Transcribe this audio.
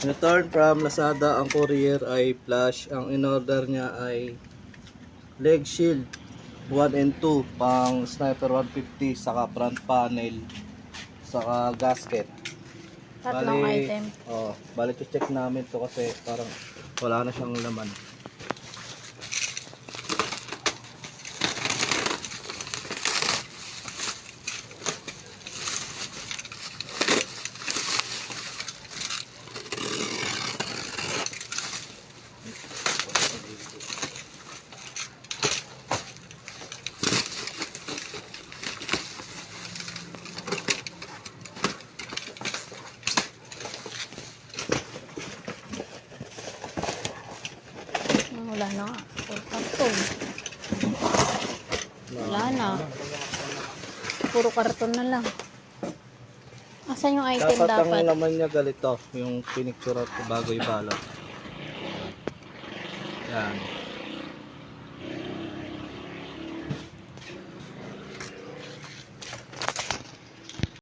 Return from Lazada, ang courier ay flash. Ang in-order niya ay leg shield 1 and 2, pang sniper 150, saka front panel, saka gasket. Tatlong item. Bali check namin to kasi parang wala na siyang laman. Wala na nga. Puro karton. Wala na. Puro karton na lang. Asan yung item Dapat ang dapat? laman niya ganito, yung pinicture ko bago ibalot. Yan.